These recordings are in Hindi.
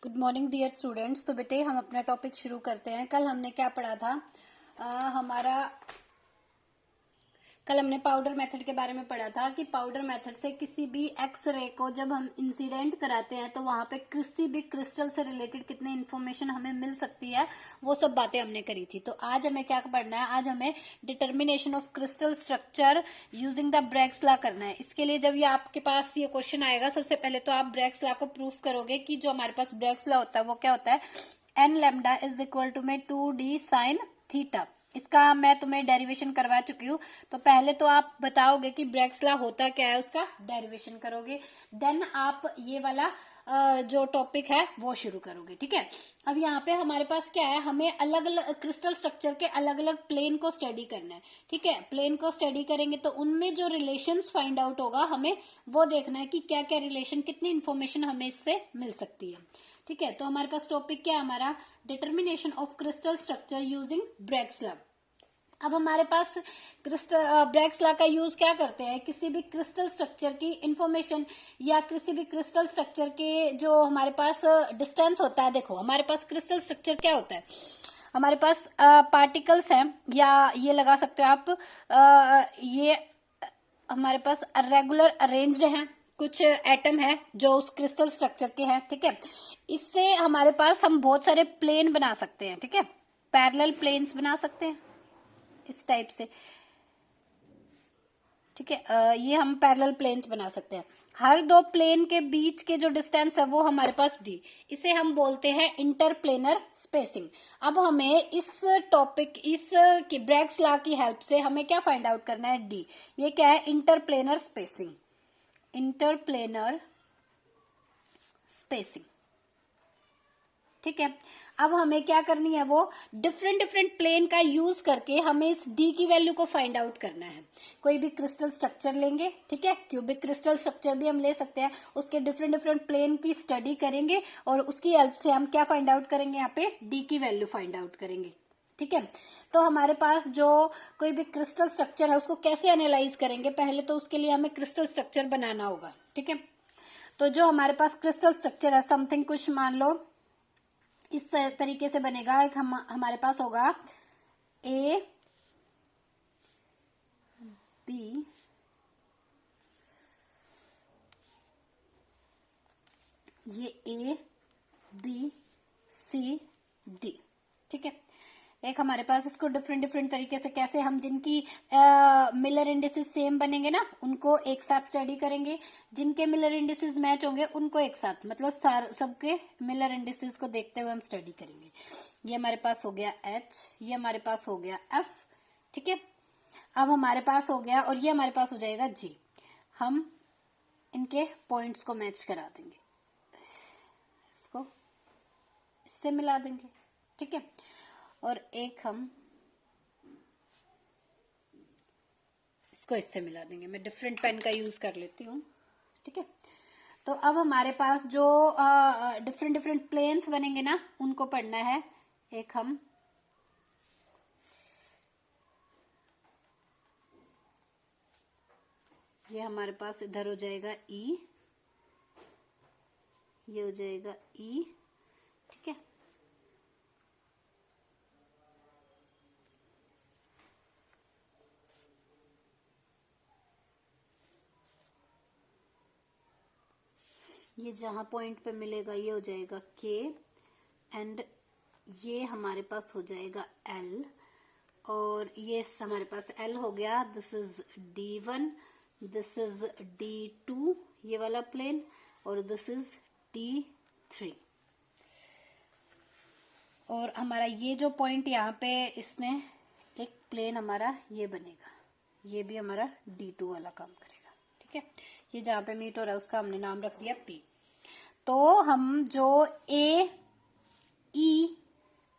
Good morning dear students. तो बेटे हम अपना टॉपिक शुरू करते हैं। कल हमने क्या पढ़ा था? कल हमने पाउडर मेथड के बारे में पढ़ा था कि पाउडर मेथड से किसी भी एक्सरे को जब हम इंसिडेंट कराते हैं तो वहां पे किसी भी क्रिस्टल से रिलेटेड कितनी इन्फॉर्मेशन हमें मिल सकती है, वो सब बातें हमने करी थी। तो आज हमें क्या पढ़ना है? आज हमें determination of crystal structure using the Bragg's law करना है। इसके लिए जब ये आपके पास ये क्वेश्चन आएगा, सबसे पहले तो आप ब्रैग्स लॉ को प्रूफ करोगे कि जो हमारे पास ब्रैग्स लॉ होता है वो क्या होता है। N lambda is equal to में 2d साइन थीटा। इसका मैं तुम्हें डेरिवेशन करवा चुकी हूँ। तो पहले तो आप बताओगे कि ब्रैग्स लॉ होता क्या है, उसका डेरिवेशन करोगे, देन आप ये वाला जो टॉपिक है वो शुरू करोगे। ठीक है। अब यहाँ पे हमारे पास क्या है, हमें अलग अलग क्रिस्टल स्ट्रक्चर के अलग अलग प्लेन को स्टडी करना है। ठीक है। प्लेन को स्टडी करेंगे तो उनमें जो रिलेशंस फाइंड आउट होगा, हमें वो देखना है कि क्या क्या रिलेशन, कितनी इंफॉर्मेशन हमें इससे मिल सकती है। ठीक है। तो हमारे पास टॉपिक क्या है हमारा? Determination of crystal structure using Bragg's law. अब हमारे पास क्रिस्टल ब्रैग्स लॉ का यूज क्या करते हैं? किसी भी क्रिस्टल स्ट्रक्चर की इंफॉर्मेशन या किसी भी क्रिस्टल स्ट्रक्चर के जो हमारे पास डिस्टेंस होता है। देखो हमारे पास क्रिस्टल स्ट्रक्चर क्या होता है, हमारे पास पार्टिकल्स हैं, या ये लगा सकते हो आप, ये हमारे पास रेगुलर अरेंज्ड हैं, कुछ एटम है जो उस क्रिस्टल स्ट्रक्चर के हैं। ठीक है। इससे हमारे पास हम बहुत सारे प्लेन बना सकते हैं। ठीक है। पैरेलल प्लेन्स बना सकते हैं इस टाइप से। ठीक है। ये हम पैरेलल प्लेन्स बना सकते हैं। हर दो प्लेन के बीच के जो डिस्टेंस है वो हमारे पास d, इसे हम बोलते हैं इंटरप्लेनर स्पेसिंग। अब हमें इस टॉपिक, इस ब्रैग्स लॉ की हेल्प से हमें क्या फाइंड आउट करना है? d। ये क्या है? Interplanar spacing. Interplanar spacing. ठीक है। अब हमें क्या करनी है, वो डिफरेंट डिफरेंट प्लेन का यूज करके हमें इस डी की वैल्यू को फाइंड आउट करना है। कोई भी क्रिस्टल स्ट्रक्चर लेंगे, ठीक है, क्यूबिक क्रिस्टल स्ट्रक्चर भी हम ले सकते हैं, उसके डिफरेंट डिफरेंट प्लेन की स्टडी करेंगे और उसकी हेल्प से हम क्या फाइंड आउट करेंगे? यहाँ पे डी की वैल्यू फाइंड आउट करेंगे। ठीक है। तो हमारे पास जो कोई भी क्रिस्टल स्ट्रक्चर है उसको कैसे एनालाइज करेंगे? पहले तो उसके लिए हमें क्रिस्टल स्ट्रक्चर बनाना होगा। ठीक है। तो जो हमारे पास क्रिस्टल स्ट्रक्चर है, समथिंग कुछ मान लो इस तरीके से बनेगा। एक हमारे पास होगा ए बी ये ए बी सी डी। ठीक है। एक हमारे पास इसको डिफरेंट डिफरेंट तरीके से कैसे हम, जिनकी मिलर इंडिसेस सेम बनेंगे ना, उनको एक साथ स्टडी करेंगे, जिनके मिलर इंडिसेस मैच होंगे उनको एक साथ, मतलब सबके मिलर इंडिसेस को देखते हुए हम स्टडी करेंगे। ये हमारे पास हो गया H, ये हमारे पास हो गया F। ठीक है। अब हमारे पास हो गया, और ये हमारे पास हो जाएगा G। हम इनके पॉइंट्स को मैच करा देंगे, इसको इससे मिला देंगे। ठीक है। और एक हम इसको इससे मिला देंगे। मैं डिफरेंट पेन का यूज कर लेती हूँ। ठीक है। तो अब हमारे पास जो डिफरेंट डिफरेंट प्लेन्स बनेंगे ना, उनको पढ़ना है। एक हम ये हमारे पास इधर हो जाएगा E, ये हो जाएगा E। ठीक है। ये जहां पॉइंट पे मिलेगा ये हो जाएगा K, एंड ये हमारे पास हो जाएगा L, और ये हमारे पास L हो गया। This is D1, this is D2 ये वाला प्लेन, और दिस इज D3। और हमारा ये जो पॉइंट यहाँ पे, इसने एक प्लेन हमारा ये बनेगा, ये भी हमारा D2 वाला काम करेगा। ठीक है। ये जहां पे मीट हो रहा है उसका हमने नाम रख दिया P। तो हम जो A, E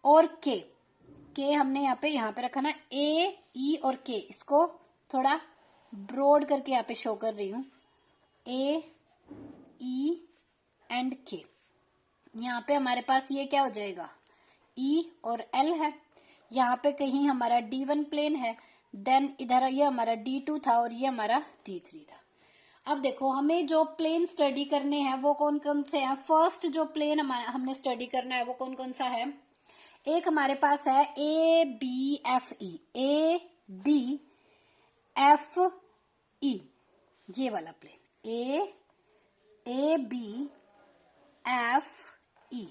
और K हमने यहाँ पे रखा ना, A, E और K, इसको थोड़ा ब्रॉड करके यहाँ पे शो कर रही हूँ। A, E and K। यहाँ पे हमारे पास ये क्या हो जाएगा? E और L है। यहाँ पे कहीं हमारा D1 प्लेन है, देन इधर ये हमारा D2 था और ये हमारा D3 था। अब देखो हमें जो प्लेन स्टडी करने हैं वो कौन कौन से हैं। फर्स्ट जो प्लेन हमने स्टडी करना है वो कौन कौन सा है। एक हमारे पास है A B F E, A B F E, ये वाला plane, A B F E,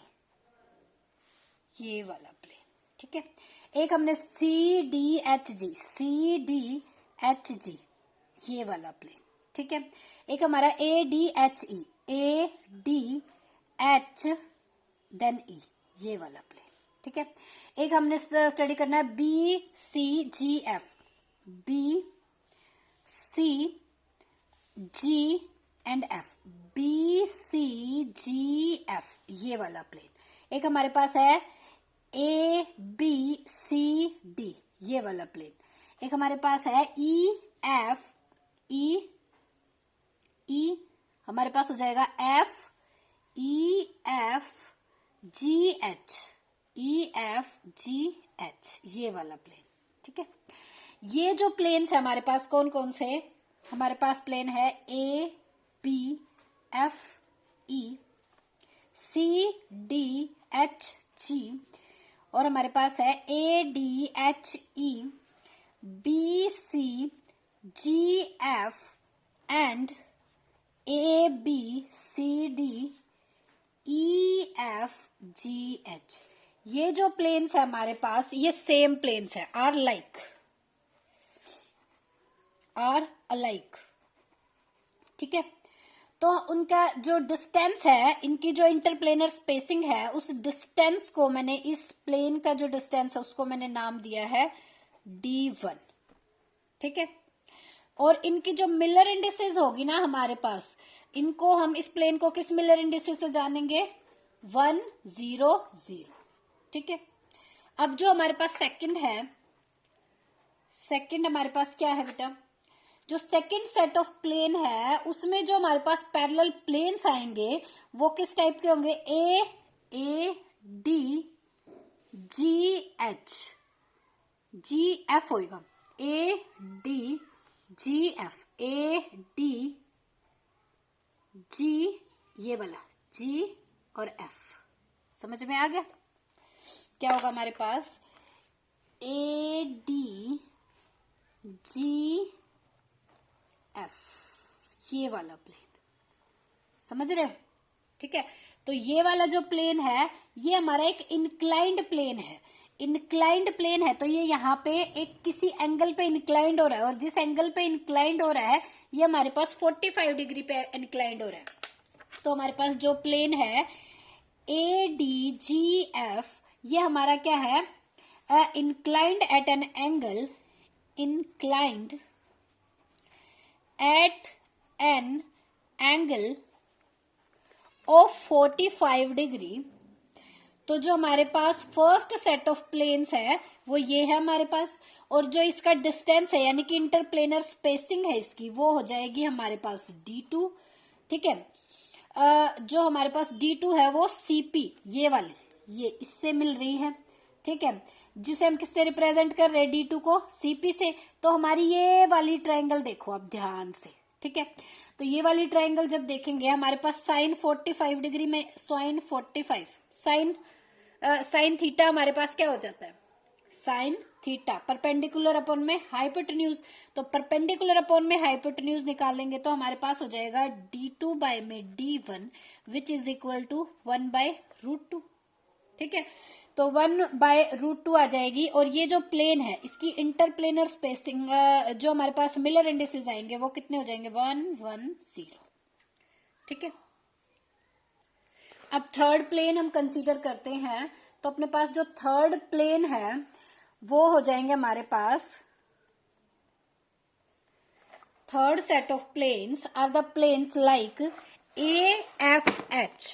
ये वाला प्लेन, ठीक है। एक हमने C D H G, C D H G, ये वाला प्लेन, ठीक है। एक हमारा A D H E, A D H then E, ये वाला प्लेन, ठीक है। एक हमने स्टडी करना है B C G F, B C G and F, B C G F, ये वाला प्लेन। एक हमारे पास है ए बी सी डी, ये वाला प्लेन। एक हमारे पास है ई एफ ई, ई हमारे पास हो जाएगा F E F G H, ई एफ जी एच, ये वाला प्लेन, ठीक है। ये जो प्लेन्स है हमारे पास कौन कौन से, हमारे पास प्लेन है A B F E, C D H G, और हमारे पास है A D H E, B C G F and A B C D E F G H. ये जो प्लेन्स है हमारे पास ये सेम प्लेन्स है, आर अलाइक, ठीक है। तो उनका जो डिस्टेंस है, इनकी जो इंटरप्लेनर स्पेसिंग है, उस डिस्टेंस को मैंने, इस प्लेन का जो डिस्टेंस है उसको मैंने नाम दिया है D1, ठीक है। और इनकी जो मिलर इंडिसेस होगी ना हमारे पास, इनको हम इस प्लेन को किस मिलर इंडिसेस से जानेंगे, 1 0 0, ठीक है। अब जो हमारे पास सेकंड है, सेकंड हमारे पास क्या है बेटा, जो सेकंड सेट ऑफ प्लेन है उसमें जो हमारे पास पैरेलल प्लेन्स आएंगे वो किस टाइप के होंगे, A D G H G F होगा, A D G F, A D G, ये वाला जी और एफ, समझ में आ गया। क्या होगा हमारे पास, ए डी जी एफ, ये वाला प्लेन, समझ रहे हो, ठीक है। तो ये वाला जो प्लेन है ये हमारा एक इंक्लाइंड प्लेन है, इंक्लाइंड प्लेन है, तो ये यहाँ पे एक किसी एंगल पे इंक्लाइंड हो रहा है, और जिस एंगल पे इंक्लाइंड हो रहा है ये हमारे पास 45 डिग्री पे इंक्लाइंड हो रहा है। तो हमारे पास जो प्लेन है ए डी जी एफ, ये हमारा क्या है, inclined at an angle, inclined at an angle of 45 degree. तो जो हमारे पास फर्स्ट सेट ऑफ प्लेन्स है वो ये है हमारे पास, और जो इसका डिस्टेंस है यानी कि इंटरप्लेनर स्पेसिंग है इसकी, वो हो जाएगी हमारे पास D2, ठीक है। जो हमारे पास D2 है वो CP, ये वाली, ये इससे मिल रही है, ठीक है, जिसे हम किससे रिप्रेजेंट कर रहे हैं, D2 को CP से। तो हमारी ये वाली ट्रायंगल देखो अब ध्यान से, ठीक है। तो ये वाली ट्रायंगल जब देखेंगे हमारे पास साइन 45 डिग्री में, साइन 45, साइन थीटा हमारे पास क्या हो जाता है, साइन थीटा परपेंडिकुलर अपॉन में हाइपोटेन्यूज। तो परपेंडिकुलर अपॉन में हाइपोटेन्यूज निकालेंगे तो हमारे पास हो जाएगा D2 बाय में D1 which is equal to 1/√2, ठीक है। तो 1/√2 आ जाएगी, और ये जो प्लेन है इसकी इंटरप्लेनर स्पेसिंग, जो हमारे पास मिलर इंडिसेस आएंगे वो कितने हो जाएंगे, 1 1 0, ठीक है। अब थर्ड प्लेन हम कंसीडर करते हैं, तो अपने पास जो थर्ड प्लेन है वो हो जाएंगे हमारे पास, third set of planes are the planes like AFH,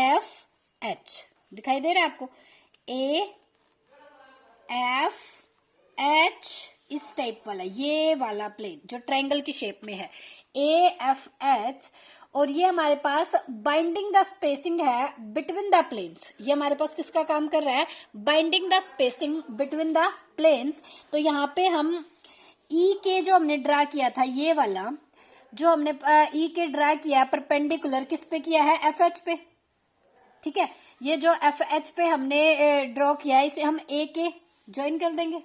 AFH दिखाई दे रहा है आपको, AFH इस टाइप वाला, ये वाला प्लेन जो ट्रायंगल की शेप में है, AFH। और ये हमारे पास बाइंडिंग द स्पेसिंग है बिटवीन द प्लेन्स, ये हमारे पास किसका काम कर रहा है, binding the spacing between the planes. तो यहाँ पे हम E के जो हमने ड्रा किया था ये वाला, जो हमने ई के ड्रा किया परपेंडिकुलर किस पे किया है, एफ एच पे। ठीक है, ये जो एफ एच पे हमने ड्रॉ किया है इसे हम ए के ज्वाइन कर देंगे।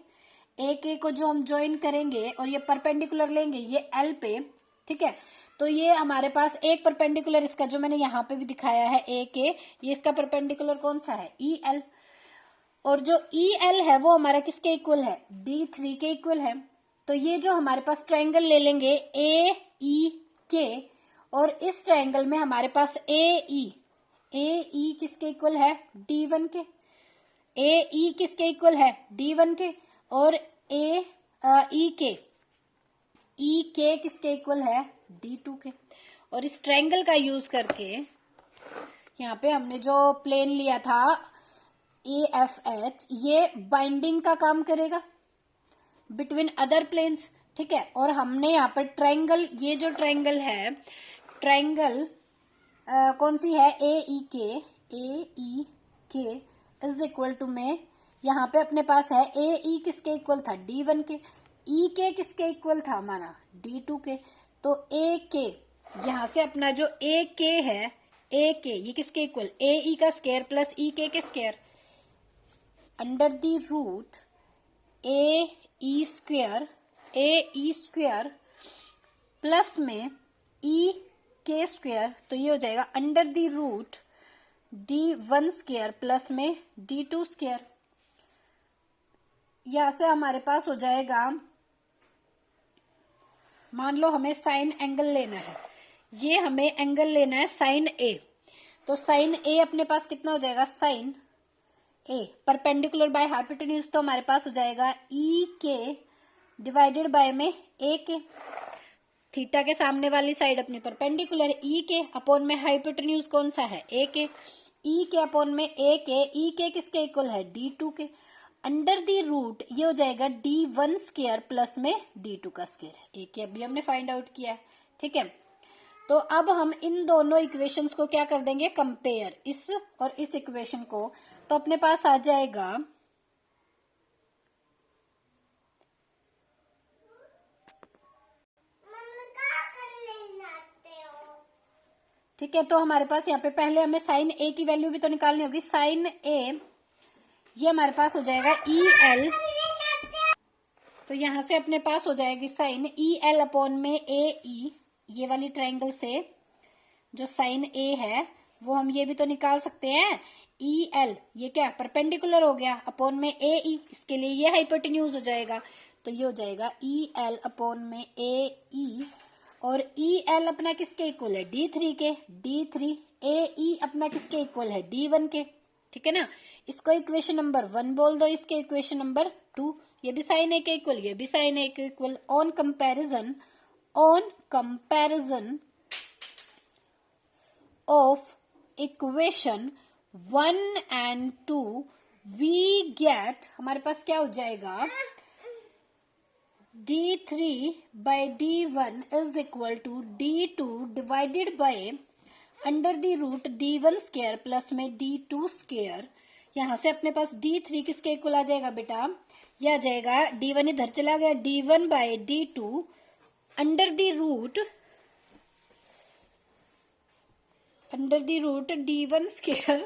ए के को जो हम ज्वाइन करेंगे और ये परपेंडिकुलर लेंगे ये एल पे। ठीक है, तो ये हमारे पास एक परपेंडिकुलर इसका जो मैंने यहाँ पे भी दिखाया है ए के, ये इसका परपेंडिकुलर कौन सा है, ई एल। और जो ई एल है वो हमारा किसके इक्वल है, D3 के इक्वल है। तो ये जो हमारे पास ट्रायंगल ले लेंगे ए ई के, और इस ट्रायंगल में हमारे पास ए ई किसके इक्वल है, D1 के। ए ई किसके इक्वल है, D1 के। और ए ई के किसके इक्वल है, D2 के। और इस ट्रायंगल का यूज करके यहाँ पे हमने जो प्लेन लिया था AFH, ये बाइंडिंग का काम करेगा बिटवीन अदर प्लेन्स। ठीक है, और हमने यहाँ पर ट्रायंगल, ये जो ट्रायंगल है, ट्रायंगल कौन सी है, ए ई के इज इक्वल टू में यहाँ पे अपने पास है ए ई किसके इक्वल था, D1 के। ई के किसके इक्वल था हमारा, D2 के। तो ए के यहाँ से अपना जो ए के है, ए के ये किसके इक्वल, ए ई का स्क्वायर प्लस ई के square under the root A E square plus में ई के स्क्वायर। तो ये हो जाएगा under the root D1 square plus में D2 स्क्वायर। यहां से हमारे पास हो जाएगा, मान लो हमें साइन एंगल लेना है, ये हमें एंगल लेना है साइन ए। तो साइन ए अपने पास कितना हो जाएगा, sine A perpendicular by hypotenuse, तो हमारे पास हो जाएगा ई के डिवाइडेड बाय में ए के। थीटा के सामने वाली साइड अपनी परपेंडिकुलर, ई के अपॉन में हाइपोटेन्यूज कौन सा है, ए के। ई के अपॉन में ए के, ई के किसके इक्वल है, D2 के। अंडर दी रूट ये हो जाएगा D1 स्क्वायर प्लस में D2 का स्क्वायर। ए के अभी हमने फाइंड आउट किया है। ठीक है, तो अब हम इन दोनों इक्वेशंस को क्या कर देंगे, कंपेयर, इस और इस इक्वेशन को। तो अपने पास आ जाएगा ठीक है, तो हमारे पास यहाँ पे पहले हमें साइन ए की वैल्यू भी तो निकालनी होगी। साइन ए ये हमारे पास हो जाएगा ई एल, तो यहां से अपने पास हो जाएगी साइन ई एल अपॉन में ए ई। ये वाली ट्रायंगल से जो साइन ए है वो हम ये भी तो निकाल सकते हैं, ई एल ये क्या परपेंडिकुलर हो गया अपॉन में ए ई, इसके लिए ये हाइपोटेन्यूज हो जाएगा। तो ये हो जाएगा ई एल अपॉन में ए ई, और ई एल अपना किसके इक्वल है, D3 के। D3 ए ई अपना किसके इक्वल है, D1 के। ठीक है ना, इसको इक्वेशन नंबर 1 बोल दो, इसके इक्वेशन नंबर 2। ये भी साइन ए के इक्वल, ये भी साइन ए के equal. On comparison of equation 1 and 2 we get, हमारे पास क्या हो जाएगा, D3 by D1 is equal to D2 divided by under the root D1 square plus में D2 स्क्वायर। यहां से अपने पास D3 किसके इक्वल आ जाएगा बेटा, यह आ जाएगा D1 इधर चला गया, D1 by D2 under the root D1 square.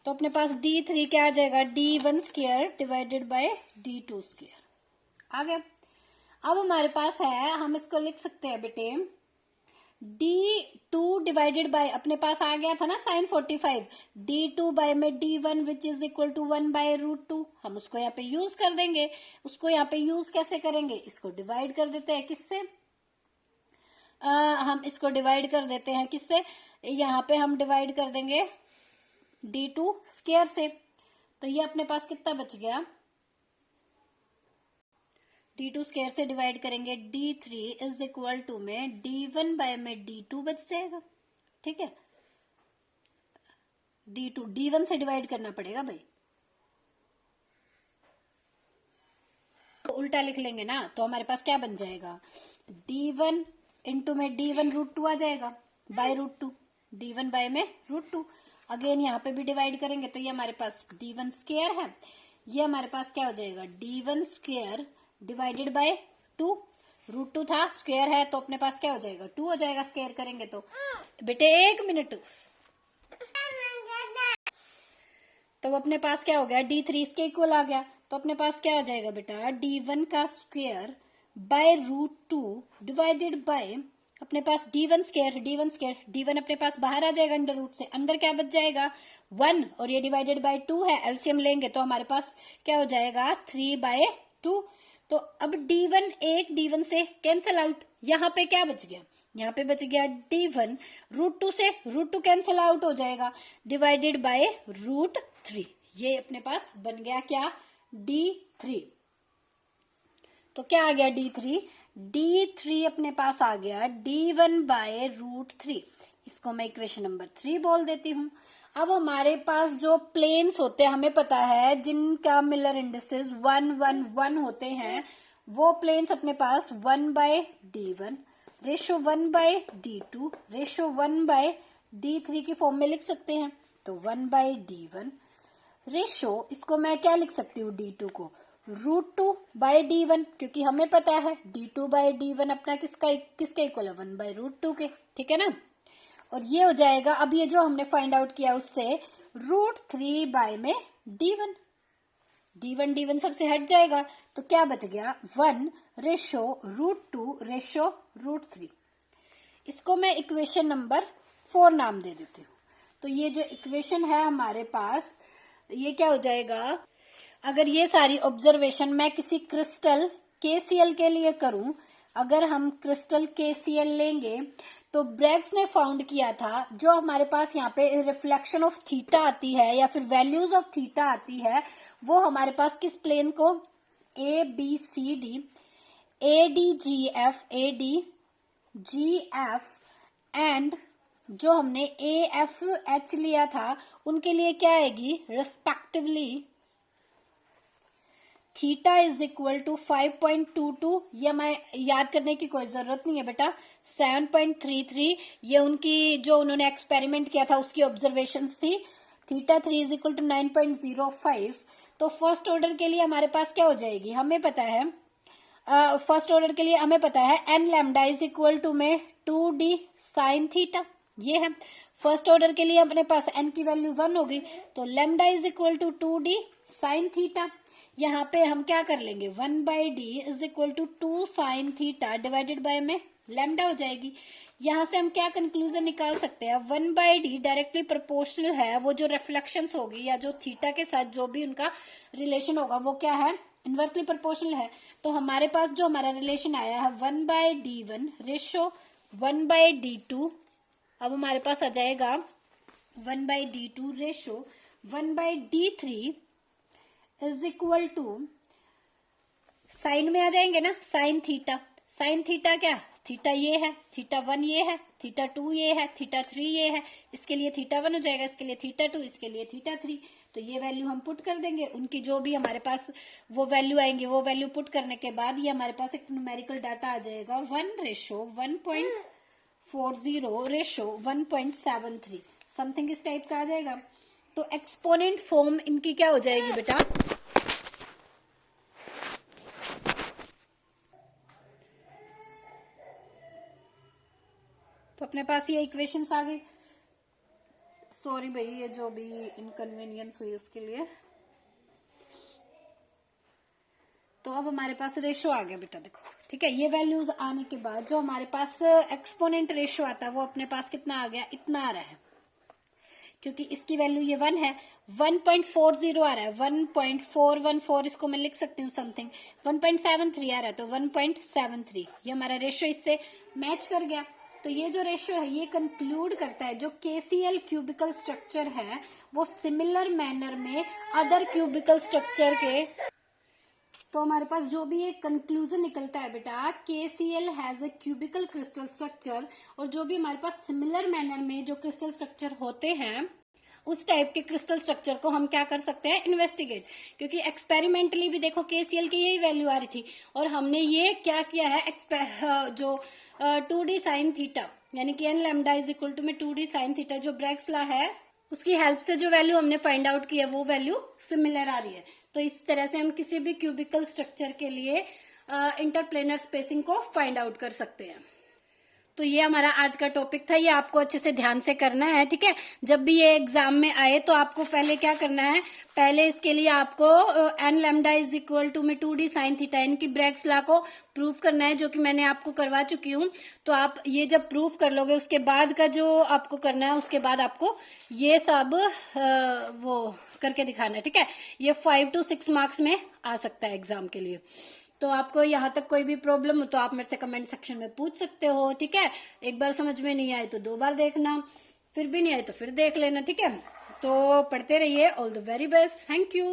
तो अपने पास D3 क्या आ जाएगा, D1 square divided by D2 square आ गया। अब हमारे पास है, हम इसको लिख सकते हैं बेटे, D2 डिवाइडेड बाय, अपने पास आ गया था ना साइन 45, D2 बाय में D1 which is equal to 1 by root 2। हम उसको यहाँ पे यूज कर देंगे। उसको यहाँ पे यूज कैसे करेंगे, इसको डिवाइड कर देते हैं किससे, हम इसको डिवाइड कर देते हैं किससे, यहाँ पे हम डिवाइड कर देंगे D2 स्क्वायर से। तो ये अपने पास कितना बच गया, D2 स्क्वायर से डिवाइड करेंगे D3 इज इक्वल टू में D1 बाय में D2 बच जाएगा। ठीक है, D2 D1 से डिवाइड करना पड़ेगा भाई, तो उल्टा लिख लेंगे ना, तो हमारे पास क्या बन जाएगा, D1 इंटू में D1 रूट 2 आ जाएगा बाय रूट 2, D1 बाय में रूट 2। अगेन यहाँ पे भी डिवाइड करेंगे तो ये हमारे पास D1 स्क्वायर है, ये हमारे पास क्या हो जाएगा, d1 स्क्वायर डिवाइडेड बाय 2, √2 था, स्क्वायर है तो अपने पास क्या हो जाएगा, 2 हो जाएगा स्क्वायर करेंगे तो। बेटे 1 मिनट, तो अपने पास क्या हो गया, d3 इसके इक्वल आ गया, तो अपने पास क्या आ जाएगा बेटा, d1 का स्क्वायर बाय √2 डिवाइडेड बाय अपने पास d1 स्क्वायर, d1 अपने पास बाहर आ जाएगा अंडर रूट से, अंदर क्या बच जाएगा 1, और ये डिवाइडेड बाय 2 है, एलसीएम लेंगे तो हमारे पास क्या हो जाएगा 3/2। तो अब d1 एक d1 से कैंसिल आउट, यहाँ पे क्या बच गया, यहाँ पे बच गया d1 √2 से, √2 कैंसिल आउट हो जाएगा, डिवाइडेड बाय √3। ये अपने पास बन गया क्या, d3। तो क्या आ गया d3 अपने पास आ गया d1/√3। इसको मैं इक्वेशन नंबर 3 बोल देती हूँ। अब हमारे पास जो प्लेन्स होते हैं, हमें पता है जिनका मिलर इंडिसेस 1 1 1 होते हैं, वो प्लेन्स अपने पास 1/d1 ratio 1/d2 ratio 1/d3 की फॉर्म में लिख सकते हैं। तो 1/d1 रेशो, इसको मैं क्या लिख सकती हूँ, d2 को √2/d1, क्योंकि हमें पता है d2/d1 अपना किसके इक्वल है, 1/√2 के, ठीक है ना। और ये हो जाएगा, अब ये जो हमने फाइंड आउट किया उससे √3 में d1 सबसे हट जाएगा, तो क्या बच गया 1 रेशो √2 रेशो √3। इसको मैं इक्वेशन नंबर 4 नाम दे देती हूँ। तो ये जो इक्वेशन है हमारे पास, ये क्या हो जाएगा, अगर ये सारी ऑब्जर्वेशन मैं किसी क्रिस्टल KCl के लिए करूं, अगर हम क्रिस्टल KCl लेंगे तो ब्रैग्स ने फाउंड किया था, जो हमारे पास यहाँ पे रिफ्लेक्शन ऑफ थीटा आती है या फिर वैल्यूज ऑफ थीटा आती है, वो हमारे पास किस प्लेन को, ABCD ADGF एंड जो हमने AFH लिया था, उनके लिए क्या आएगी respectively, theta is equal to 5.22, ये मैं याद करने की कोई जरूरत नहीं है बेटा, 7.33, ये उनकी जो उन्होंने एक्सपेरिमेंट किया था उसकी ऑब्जर्वेशंस थी। Theta 3 is equal to 9.05। तो फर्स्ट ऑर्डर के लिए हमारे पास क्या हो जाएगी, हमें पता है फर्स्ट ऑर्डर के लिए हमें पता है n lambda is equal to में 2d साइन थीटा, ये है। फर्स्ट ऑर्डर के लिए अपने पास n की वैल्यू 1 होगी, तो lambda is equal to 2d sine theta. यहाँ पे हम क्या कर लेंगे, 1/d is equal to 2 sine theta divided by में लैम्डा हो जाएगी। यहाँ से हम क्या कंक्लूजन निकाल सकते हैं, 1/d डायरेक्टली प्रोपोर्शनल है, वो जो रिफ्लेक्शंस होगी या जो थीटा के साथ जो भी उनका रिलेशन होगा वो क्या है, इनवर्सली प्रोपोर्शनल है। तो हमारे पास जो हमारा रिलेशन आया है 1/d1 रेशो 1/d2, अब हमारे पास आ जाएगा 1/d2 ratio 1/d3 is equal to, sine में आ जाएंगे ना, साइन थीटा, साइन थीटा क्या, थीटा ये है, थीटा 1 ये है, थीटा 2 ये है, थीटा 3 ये है, इसके लिए थीटा 1 हो जाएगा, इसके लिए थीटा 2, इसके लिए थीटा 3। तो ये वैल्यू हम पुट कर देंगे, उनकी जो भी हमारे पास वो वैल्यू आएंगे, वो वैल्यू पुट करने के बाद ये हमारे पास एक न्यूमेरिकल डाटा आ जाएगा 1 रेशो 1.40 रेशो 1.73, समथिंग इस टाइप का आ जाएगा। तो एक्सपोनेंट फॉर्म इनकी क्या हो जाएगी बेटा, तो अपने पास ये इक्वेशंस आ गई। सॉरी भाई, ये जो भी इनकन्वीनियंस हुई उसके लिए। तो अब हमारे पास रेशो आ गया बेटा, देखो ठीक है। ये वैल्यूज आने के बाद जो हमारे पास एक्सपोनेंट रेशो आता है वो अपने पास कितना आ गया, इतना आ रहा है, क्योंकि इसकी वैल्यू ये 1 है, 1.40 आ रहा है, 1.414 इसको मैं लिख सकती हूँ समथिंग, 1.73 आ रहा है तो 1.73, ये हमारा रेशो इससे मैच कर गया। तो ये जो रेशो है ये कंक्लूड करता है जो KCl क्यूबिकल स्ट्रक्चर है वो सिमिलर मैनर में अदर क्यूबिकल स्ट्रक्चर के, तो हमारे पास जो भी एक कंक्लूजन निकलता है बेटा, KCl has a cubical crystal structure, और जो भी हमारे पास सिमिलर मैनर में जो क्रिस्टल स्ट्रक्चर होते हैं उस टाइप के क्रिस्टल स्ट्रक्चर को हम क्या कर सकते हैं, इन्वेस्टिगेट। क्योंकि एक्सपेरिमेंटली भी देखो KCl की यही वैल्यू आ रही थी, और हमने ये क्या किया है, जो 2d साइन थीटा यानी कि n lambda is equal to में 2d साइन थीटा जो ब्रैग्स लॉ है उसकी हेल्प से जो वैल्यू हमने फाइंड आउट की है वो वैल्यू सिमिलर आ रही है। तो इस तरह से हम किसी भी क्यूबिकल स्ट्रक्चर के लिए इंटरप्लेनर स्पेसिंग को फाइंड आउट कर सकते हैं। तो ये हमारा आज का टॉपिक था, ये आपको अच्छे से ध्यान से करना है, ठीक है। जब भी ये एग्जाम में आए तो आपको पहले क्या करना है, पहले इसके लिए आपको n lambda is equal to में 2d साइन थीटा इनकी ब्रैग्स लॉ को प्रूफ करना है, जो कि मैंने आपको करवा चुकी हूँ। तो आप ये जब प्रूफ कर लोगे उसके बाद का जो आपको करना है, उसके बाद आपको ये सब वो करके दिखाना है, ठीक है। ये 5 to 6 मार्क्स में आ सकता है एग्जाम के लिए। तो आपको यहाँ तक कोई भी प्रॉब्लम हो तो आप मेरे से कमेंट सेक्शन में पूछ सकते हो, ठीक है। एक बार समझ में नहीं आए तो 2 बार देखना, फिर भी नहीं आए तो फिर देख लेना, ठीक है। तो पढ़ते रहिए। All the very best, thank you.